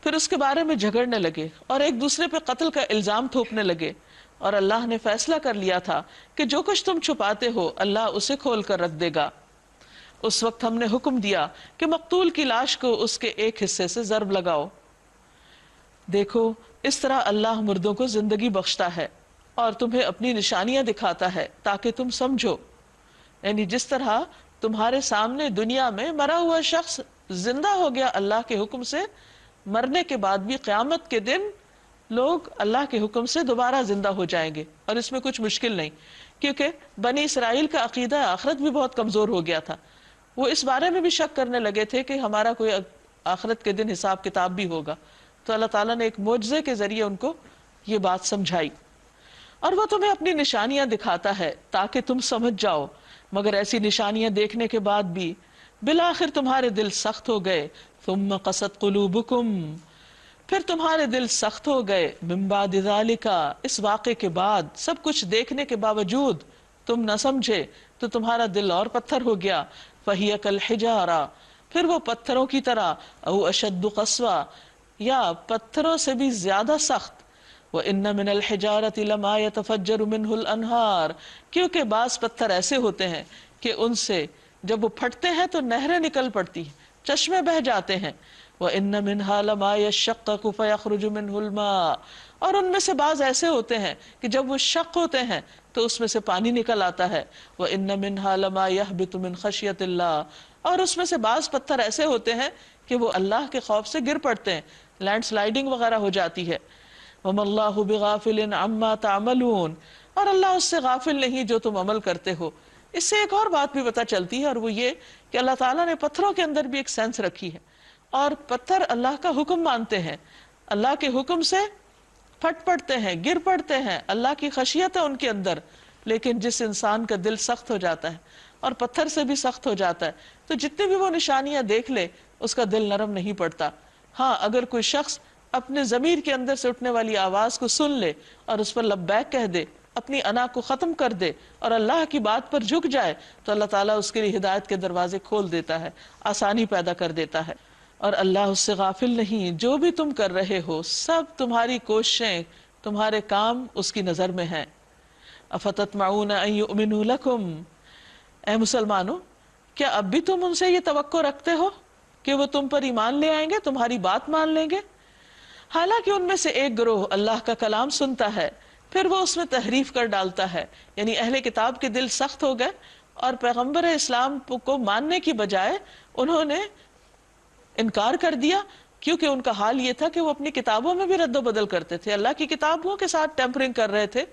پھر اس کے بارے میں جھگڑنے لگے اور ایک دوسرے پہ قتل کا الزام تھوپنے لگے، اور اللہ نے فیصلہ کر لیا تھا کہ جو کچھ تم چھپاتے ہو اللہ اسے کھول کر رکھ دے گا۔ اس وقت ہم نے حکم دیا کہ مقتول کی لاش کو اس کے ایک حصے سے ضرب لگاؤ۔ دیکھو اس طرح اللہ مردوں کو زندگی بخشتا ہے اور تمہیں اپنی نشانیاں دکھاتا ہے تاکہ تم سمجھو، یعنی جس طرح تمہارے سامنے دنیا میں مرا ہوا شخص زندہ ہو گیا اللہ کے حکم سے، مرنے کے بعد بھی قیامت کے دن لوگ اللہ کے حکم سے دوبارہ زندہ ہو جائیں گے، اور اس میں کچھ مشکل نہیں، کیونکہ بنی اسرائیل کا عقیدہ آخرت بھی بہت کمزور ہو گیا تھا۔ وہ اس بارے میں بھی شک کرنے لگے تھے کہ ہمارا کوئی آخرت کے دن حساب کتاب بھی ہوگا، تو اللہ تعالیٰ نے ایک معجزے کے ذریعے ان کو یہ بات سمجھائی۔ اور وہ تمہیں اپنی نشانیاں دکھاتا ہے تاکہ تم سمجھ جاؤ، مگر ایسی نشانیاں دیکھنے کے بعد بھی بالآخر تمہارے دل سخت ہو گئے۔ ثم قست قلوبکم، پھر تمہارے دل سخت ہو گئے، من بعد ذالک، اس واقعے کے بعد، سب کچھ دیکھنے کے باوجود تم نہ سمجھے تو تمہارا دل اور پتھر ہو گیا۔ فہی کالحجارہ، پھر وہ پتھروں کی طرح، او اشد قسوہ، یا پتھروں سے بھی زیادہ سخت. وَإِنَّ مِنَ الْحِجَارَةِ لَمَا يَتَفَجَّرُ مِنْهُ الْأَنْهَارُ، کیونکہ بعض پتھر ایسے ہوتے ہیں کہ ان سے جب وہ پھٹتے ہیں تو نہریں نکل پڑتی ہیں، چشمے بہہ جاتے ہیں. وَإِنَّ مِنْهَا لَمَا يَشَّقَّقُ فَيَخْرُجُ مِنْهُ الْمَاءُ، اور ان میں سے بعض ایسے ہوتے ہیں کہ جب وہ شق ہوتے ہیں تو اس میں سے پانی نکل آتا ہے. وَإِنَّ مِنْهَا لَمَا يَهْبِطُ مِنْ خَشْيَةِ اللَّهِ، اور اس میں سے بعض پتھر ایسے ہوتے ہیں کہ وہ اللہ کے خوف سے گر پڑتے ہیں، لینڈ سلائیڈنگ وغیرہ ہو جاتی ہے. وَمَا اللَّهُ بِغَافِلٍ عَمَّا تَعْمَلُونَ، اور اللہ اس سے غافل نہیں جو تم عمل کرتے ہو. اس سے ایک اور بات بھی پتہ چلتی ہے، اور وہ یہ کہ اللہ تعالیٰ نے پتھروں کے اندر بھی ایک سینس رکھی ہے، اور پتھر اللہ کا حکم مانتے ہیں، اللہ کے حکم سے پھٹ پڑتے ہیں، گر پڑتے ہیں، اللہ کی خشیت ہے ان کے اندر. لیکن جس انسان کا دل سخت ہو جاتا ہے اور پتھر سے بھی سخت ہو جاتا ہے تو جتنی بھی وہ نشانیاں دیکھ لے اس کا دل نرم نہیں پڑتا. ہاں اگر کوئی شخص اپنے ضمیر کے اندر سے اٹھنے والی آواز کو سن لے اور اس پر لبیک کہہ دے، اپنی انا کو ختم کر دے اور اللہ کی بات پر جھک جائے تو اللہ تعالیٰ اس کے لیے ہدایت کے دروازے کھول دیتا ہے، آسانی پیدا کر دیتا ہے. اور اللہ اس سے غافل نہیں، جو بھی تم کر رہے ہو سب تمہاری کوششیں، تمہارے کام اس کی نظر میں ہیں. افتطمعون ان یؤمنوا لکم، اے مسلمانوں کیا اب بھی تم ان سے یہ توقع رکھتے ہو کہ وہ تم پر ایمان لے آئیں گے، تمہاری بات مان لیں گے؟ حالانکہ ان میں سے ایک گروہ اللہ کا کلام سنتا ہے پھر وہ اس میں تحریف کر ڈالتا ہے. یعنی اہل کتاب کے دل سخت ہو گئے اور پیغمبر اسلام کو ماننے کی بجائے انہوں نے انکار کر دیا، کیونکہ ان کا حال یہ تھا کہ وہ اپنی کتابوں میں بھی رد و بدل کرتے تھے، اللہ کی کتابوں کے ساتھ ٹیمپرنگ کر رہے تھے.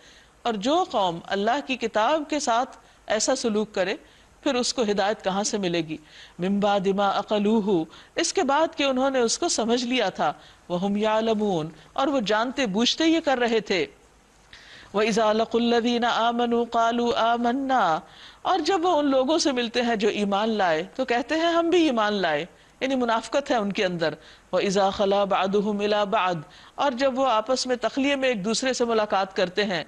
اور جو قوم اللہ کی کتاب کے ساتھ ایسا سلوک کرے پھر اس کو ہدایت کہاں سے ملے گی؟ من بعد ما عقلوہ، اس کے بعد کہ انہوں نے اس کو سمجھ لیا تھا. وہم یعلمون، اور وہ جانتے بوجھتے یہ کر رہے تھے. وَإِذَا لَقُوا الَّذِينَ آمَنُوا قَالُوا آمَنَّا، اور جب وہ ان لوگوں سے ملتے ہیں جو ایمان لائے تو کہتے ہیں ہم بھی ایمان لائے، یعنی منافقت ہے ان کے اندر. وَإِذَا خَلَا بَعْضُهُمْ إِلَى بَعْضٍ، اور جب وہ آپس میں تخلیے میں ایک دوسرے سے ملاقات کرتے ہیں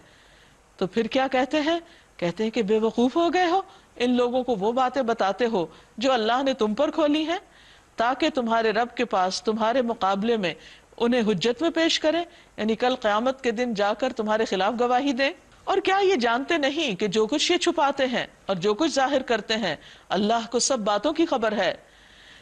تو پھر کیا کہتے ہیں؟ کہتے ہیں کہ بے وقوف ہو گئے ہو، ان لوگوں کو وہ باتیں بتاتے ہو جو اللہ نے تم پر کھولی ہیں تاکہ تمہارے رب کے پاس تمہارے مقابلے میں انہیں حجت میں پیش کریں، یعنی کل قیامت کے دن جا کر تمہارے خلاف گواہی دیں. اور کیا یہ جانتے نہیں کہ جو کچھ یہ چھپاتے ہیں اور جو کچھ ظاہر کرتے ہیں اللہ کو سب باتوں کی خبر ہے؟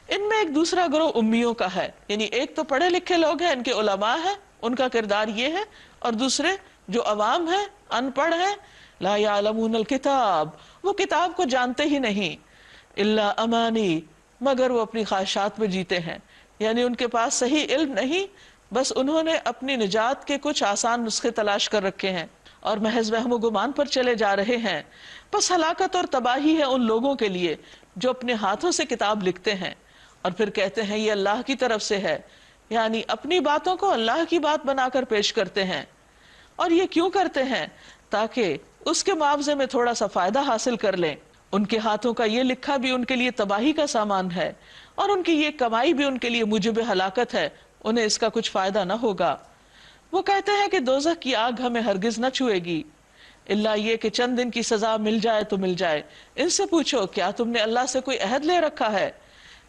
ان میں ایک دوسرا گروہ امیوں کا ہے، یعنی ایک تو پڑھے لکھے لوگ ہیں، ان کے علماء ہیں، ان کا کردار یہ ہے، اور دوسرے جو عوام ہیں، ان پڑھ ہیں. لا یعلمون الکتاب، وہ کتاب کو جانتے ہی نہیں. الا امانی، مگر وہ اپنی خواہشات میں جیتے ہیں، یعنی ان کے پاس صحیح علم نہیں، بس انہوں نے اپنی نجات کے کچھ آسان نسخے تلاش کر رکھے ہیں اور محض وہم و گمان پر چلے جا رہے ہیں. بس ہلاکت اور تباہی ہے ان لوگوں کے لیے جو اپنے ہاتھوں سے کتاب لکھتے ہیں اور پھر کہتے ہیں یہ اللہ کی طرف سے ہے، یعنی اپنی باتوں کو اللہ کی بات بنا کر پیش کرتے ہیں. اور یہ کیوں کرتے ہیں؟ تاکہ اس کے معاوضے میں تھوڑا سا فائدہ حاصل کر لیں. ان کے ہاتھوں کا یہ لکھا بھی ان کے لیے تباہی کا سامان ہے اور ان کی یہ کمائی بھی ان کے لیے موجب ہلاکت ہے، انہیں اس کا کچھ فائدہ نہ ہوگا. وہ کہتے ہیں کہ دوزخ کی آگ ہمیں ہرگز نہ چھوئے گی الا یہ کہ چند دن کی سزا مل جائے تو مل جائے. ان سے پوچھو کیا تم نے اللہ سے کوئی عہد لے رکھا ہے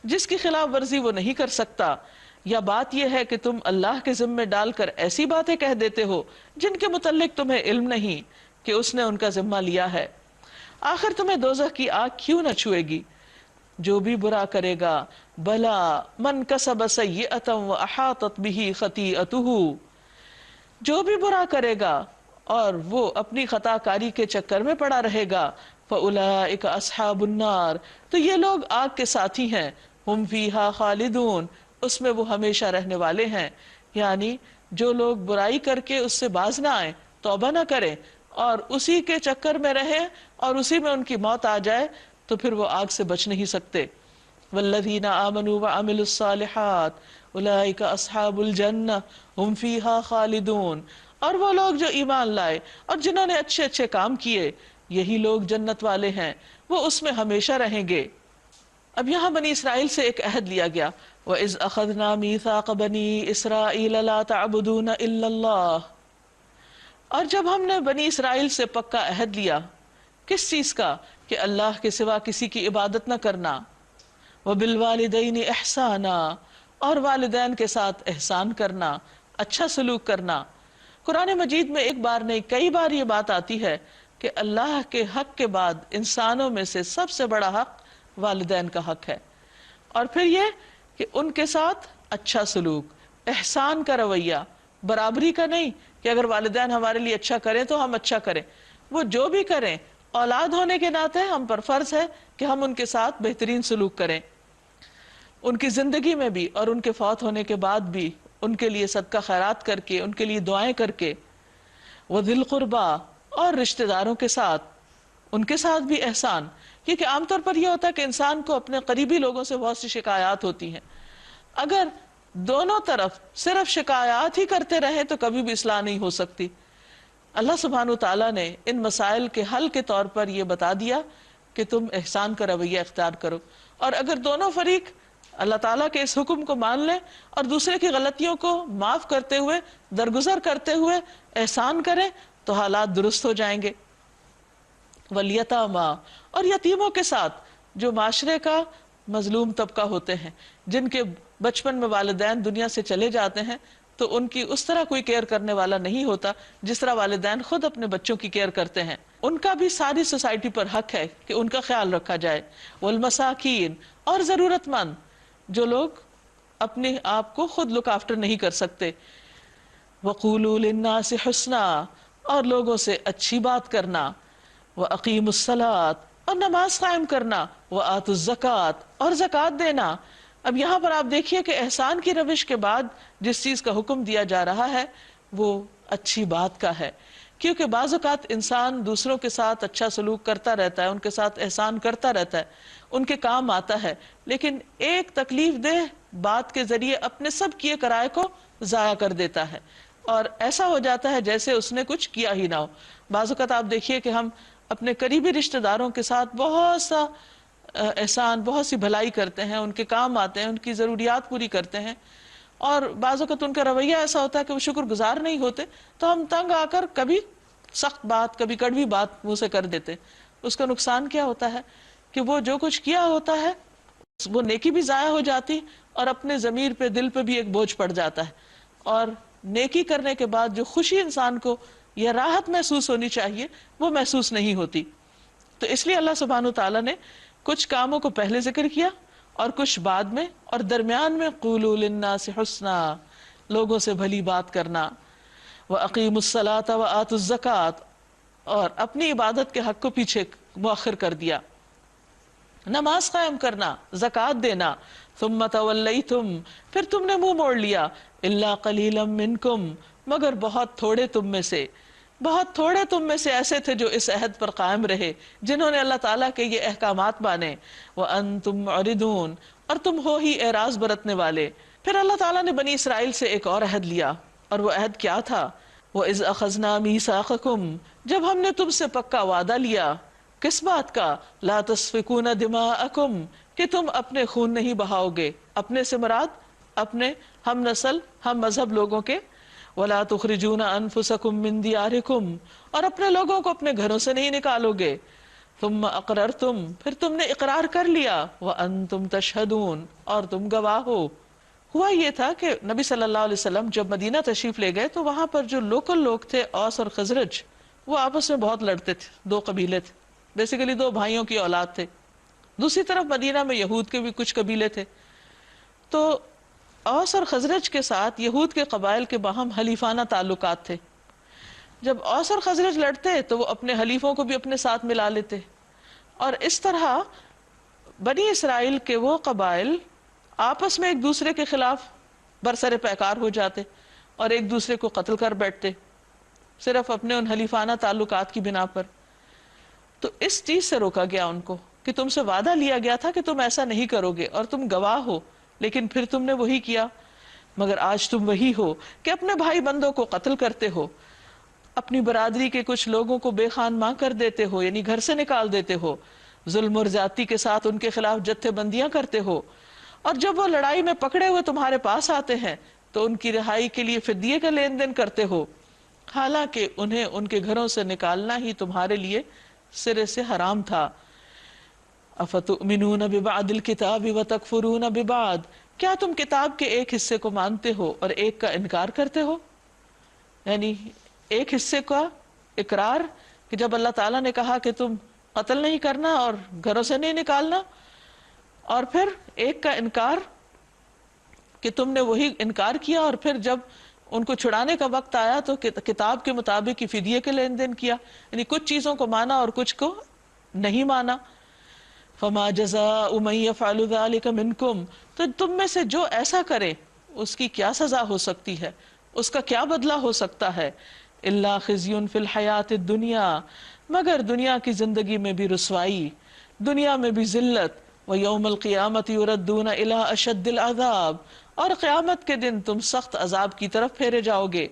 جس کی خلاف ورزی وہ نہیں کر سکتا، یا بات یہ ہے کہ تم اللہ کے ذمے ڈال کر ایسی باتیں کہہ دیتے ہو جن کے متعلق تمہیں علم نہیں کہ اس نے ان کا ذمہ لیا ہے. آخر تمہیں دوزخ کی آگ کیوں نہ چھوئے گی؟ جو بھی برا کرے گا، بلا من کسب سیئۃ واحاطت بہ خطیئتہ، جو بھی برا کرے گا اور وہ اپنی خطا کاری کے چکر میں پڑا رہے گا، فاولئک اصحاب النار، تو یہ لوگ آگ کے ساتھی ہیں، ہم فیہا خالدون، اس میں وہ ہمیشہ رہنے والے ہیں. یعنی جو لوگ برائی کر کے اس سے باز نہ آئیں، توبہ نہ کریں اور اسی کے چکر میں رہیں اور اسی میں ان کی موت آ جائے تو پھر وہ آگ سے بچ نہیں سکتے. والذین آمنوا وعملوا الصالحات اولئک اصحاب الجنہ ہم فیہا خالدون، اور وہ لوگ جو ایمان لائے اور جنہوں نے اچھے اچھے کام کیے یہی لوگ جنت والے ہیں، وہ اس میں ہمیشہ رہیں گے. اب یہاں بنی اسرائیل سے ایک عہد لیا گیا، وَإِذْ أَخَذْنَا مِيثَاقَ بَنِي إِسْرَائِيلَ لَا تَعْبُدُونَ إِلَّا اللَّهَ، اور جب ہم نے بنی اسرائیل سے پکا عہد لیا، کس چیز کا؟ کہ اللہ کے سوا کسی کی عبادت نہ کرنا. وَبِالْوَالِدَيْنِ إِحْسَانًا، اور والدین کے ساتھ احسان کرنا، اچھا سلوک کرنا۔ قرآن مجید میں ایک بار نہیں کئی بار یہ بات آتی ہے کہ اللہ کے حق کے بعد انسانوں میں سے سب سے بڑا حق والدین کا حق ہے، اور پھر یہ کہ ان کے ساتھ اچھا سلوک، احسان کا رویہ، برابری کا نہیں کہ اگر والدین ہمارے لیے اچھا کریں تو ہم اچھا کریں، وہ جو بھی کریں اولاد ہونے کے ناطے ہم پر فرض ہے کہ ہم ان کے ساتھ بہترین سلوک کریں، ان کی زندگی میں بھی اور ان کے فوت ہونے کے بعد بھی ان کے لیے صدقہ خیرات کر کے، ان کے لیے دعائیں کر کے، وذی القربا، اور رشتہ داروں کے ساتھ ان کے ساتھ بھی احسان، کیونکہ عام طور پر یہ ہوتا ہے کہ انسان کو اپنے قریبی لوگوں سے بہت سی شکایات ہوتی ہیں، اگر دونوں طرف صرف شکایات ہی کرتے رہیں تو کبھی بھی اصلاح نہیں ہو سکتی۔ اللہ سبحانہ تعالیٰ نے ان مسائل کے حل کے طور پر یہ بتا دیا کہ تم احسان کا رویہ اختیار کرو، اور اگر دونوں فریق اللہ تعالیٰ کے اس حکم کو مان لیں اور دوسرے کی غلطیوں کو معاف کرتے ہوئے، درگزر کرتے ہوئے احسان کریں تو حالات درست ہو جائیں گے۔ والیتاما، اور یتیموں کے ساتھ جو معاشرے کا مظلوم طبقہ ہوتے ہیں، جن کے بچپن میں والدین دنیا سے چلے جاتے ہیں تو ان کی اس طرح کوئی کیئر کرنے والا نہیں ہوتا جس طرح والدین خود اپنے بچوں کی کیئر کرتے ہیں، ان کا بھی ساری سوسائٹی پر حق ہے کہ ان کا خیال رکھا جائے۔ والمساکین، اور ضرورت مند جو لوگ اپنے آپ کو خود لک آفٹر نہیں کر سکتے۔ وقولوا للناس حسنا، اور لوگوں سے اچھی بات کرنا۔ وَأَقِيمُوا الصَّلَاةَ، اور نماز قائم کرنا۔ وَآتُوا الزَّكَاةَ، اور زکوٰۃ دینا۔ اب یہاں پر آپ دیکھیے کہ احسان کی روش کے بعد جس چیز کا حکم دیا جا رہا ہے وہ اچھی بات کا ہے، کیونکہ بعض اوقات انسان دوسروں کے ساتھ اچھا سلوک کرتا رہتا ہے، ان کے ساتھ احسان کرتا رہتا ہے، ان کے کام آتا ہے، لیکن ایک تکلیف دہ بات کے ذریعے اپنے سب کیے کرائے کو ضائع کر دیتا ہے، اور ایسا ہو جاتا ہے جیسے اس نے کچھ کیا ہی نہ ہو۔ بعض اوقات آپ دیکھیے کہ ہم اپنے قریبی رشتہ داروں کے ساتھ بہت سا احسان، بہت سی بھلائی کرتے ہیں، ان کے کام آتے ہیں، ان کی ضروریات پوری کرتے ہیں، اور بعض اوقات ان کا رویہ ایسا ہوتا ہے کہ وہ شکر گزار نہیں ہوتے، تو ہم تنگ آ کر کبھی سخت بات، کبھی کڑوی بات منہ سے کر دیتے۔ اس کا نقصان کیا ہوتا ہے کہ وہ جو کچھ کیا ہوتا ہے وہ نیکی بھی ضائع ہو جاتی، اور اپنے ضمیر پہ، دل پہ بھی ایک بوجھ پڑ جاتا ہے، اور نیکی کرنے کے بعد جو خوشی انسان کو یا راحت محسوس ہونی چاہیے وہ محسوس نہیں ہوتی۔ تو اس لیے اللہ سبحانہ تعالیٰ نے کچھ کاموں کو پہلے ذکر کیا اور کچھ بعد میں، اور درمیان میں قولوا للناس حسنا، لوگوں سے بھلی بات کرنا۔ وَأَقِيمُوا الصَّلَاةَ وَآتُوا الزَّكَاةَ، اور اپنی عبادت کے حق کو پیچھے مؤخر کر دیا، نماز قائم کرنا، زکوٰۃ دینا۔ ثم تولیتم، پھر تم نے منہ موڑ لیا، الا قلیلا منکم، مگر بہت تھوڑے تم میں سے، بہت تھوڑے تم میں سے ایسے تھے جو اس عہد پر قائم رہے، جنہوں نے اللہ تعالیٰ کے یہ احکامات مانے۔ وانتم معرضون، اور تم ہو ہی اعراض برتنے والے۔ پھر اللہ تعالیٰ نے بنی اسرائیل سے ایک اور عہد لیا، اور وہ عہد کیا تھا؟ وَإِذْ أَخَذْنَا مِيثَاقَكُمْ، جب ہم نے تم سے پکا وعدہ لیا، کس بات کا؟ لا تسفکون دماءکم، کہ تم اپنے خون نہیں بہاؤ گے، اپنے سے مراد اپنے ہم نسل، ہم مذہب لوگوں کے، ولا تخرجون انفسکم من دیارکم، اور اپنے لوگوں کو اپنے گھروں سے نہیں نکالو گے، ثم اقررتم، پھر تم نے اقرار کر لیا، وانتم تشہدون، اور تم گواہ ہو۔ ہوا یہ تھا کہ نبی صلی اللہ علیہ وسلم جب مدینہ تشریف لے گئے تو وہاں پر جو لوکل لوگ تھے، اوس اور خزرج، وہ آپس میں بہت لڑتے تھے، دو قبیلے تھے، بیسیکلی دو بھائیوں کی اولاد تھے۔ دوسری طرف مدینہ میں یہود کے بھی کچھ قبیلے تھے، تو اوس اور خزرج کے ساتھ یہود کے قبائل کے باہم حلیفانہ تعلقات تھے۔ جب اوس اور خزرج لڑتے تو وہ اپنے حلیفوں کو بھی اپنے ساتھ ملا لیتے، اور اس طرح بنی اسرائیل کے وہ قبائل آپس میں ایک دوسرے کے خلاف برسر پیکار ہو جاتے اور ایک دوسرے کو قتل کر بیٹھتے، صرف اپنے ان حلیفانہ تعلقات کی بنا پر۔ تو اس چیز سے روکا گیا ان کو کہ تم سے وعدہ لیا گیا تھا کہ تم ایسا نہیں کرو گے اور تم گواہ ہو، لیکن پھر تم نے وہی کیا۔ مگر آج تم وہی ہو کہ اپنے بھائی بندوں کو قتل کرتے ہو، اپنی برادری کے کچھ لوگوں کو بے خان ماں کر دیتے ہو، یعنی گھر سے نکال دیتے ہو، ظلم اور زیادتی کے ساتھ ان کے خلاف جتھے بندیاں کرتے ہو، اور جب وہ لڑائی میں پکڑے ہوئے تمہارے پاس آتے ہیں تو ان کی رہائی کے لیے فدیے کا لین دین کرتے ہو، حالانکہ انہیں ان کے گھروں سے نکالنا ہی تمہارے لیے سرے سے حرام تھا۔ افتؤمنون ببعض الکتاب وتکفرون ببعض، کیا تم کتاب کے ایک حصے کو مانتے ہو اور ایک کا انکار کرتے ہو؟ یعنی ایک حصے کا اقرار کہ جب اللہ تعالیٰ نے کہا کہ تم قتل نہیں کرنا اور گھروں سے نہیں نکالنا، اور پھر ایک کا انکار کہ تم نے وہی انکار کیا اور پھر جب ان کو چھڑانے کا وقت آیا تو کتاب کے مطابق ہی فدیے کے لین دین کیا، یعنی کچھ چیزوں کو مانا اور کچھ کو نہیں مانا۔ فما جزاء من يفعل ذلك منکم، تو تم میں سے جو ایسا کرے اس کی کیا سزا ہو سکتی ہے، اس کا کیا بدلہ ہو سکتا ہے؟ الا خزی فی الحیات الدنیا، مگر دنیا کی زندگی میں بھی رسوائی، دنیا میں بھی ذلت، ویوم القیامت یردون الی اشد العذاب، اور قیامت کے دن تم سخت عذاب کی طرف پھیرے جاؤ گے۔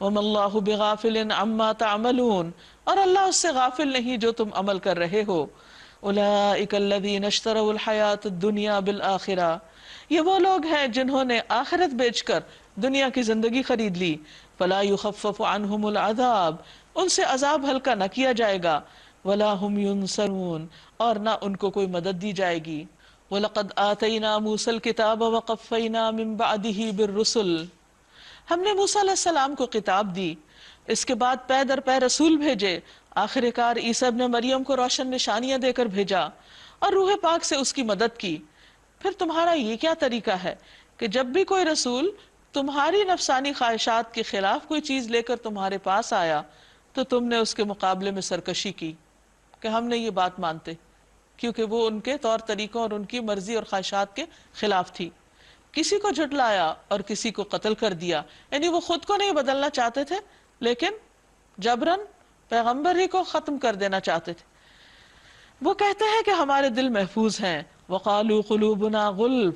وما اللہ بغافل عما تعملون، اور اللہ اس سے غافل نہیں جو تم عمل کر رہے ہو۔ اولئک الذین اشتروا الحیات الدنیا بالآخرہ، یہ وہ لوگ ہیں جنہوں نے آخرت بیچ کر دنیا کی زندگی خرید لی۔ فلا یخفف عنہم العذاب، ان سے عذاب ہلکا نہ کیا جائے گا۔ ولا هم ینصرون، اور نہ ان کو کوئی مدد دی جائے گی۔ وَلَقَدْ آتَيْنَا مُوسَى الْكِتَابَ وَقَفَّيْنَا مِن بَعْدِهِ بِالرُّسُلِ، ہم نے موسیٰ علیہ السلام کو کتاب دی، اس کے بعد پے در پے رسول بھیجے، آخر کار عیسیٰ ابن مریم کو روشن نشانیاں دے کر بھیجا اور روح پاک سے اس کی مدد کی۔ پھر تمہارا یہ کیا طریقہ ہے کہ جب بھی کوئی رسول تمہاری نفسانی خواہشات کے خلاف کوئی چیز لے کر تمہارے پاس آیا تو تم نے اس کے مقابلے میں سرکشی کی کہ ہم نے یہ بات مانتے، کیونکہ وہ ان کے طور طریقوں اور ان کی مرضی اور خواہشات کے خلاف تھی۔ کسی کو جھٹلایا اور کسی کو قتل کر دیا، یعنی وہ خود کو نہیں بدلنا چاہتے تھے لیکن جبراً پیغمبر ہی کو ختم کر دینا چاہتے تھے۔ وہ کہتے ہیں کہ ہمارے دل محفوظ ہیں، وقالوا قلوبنا غلف،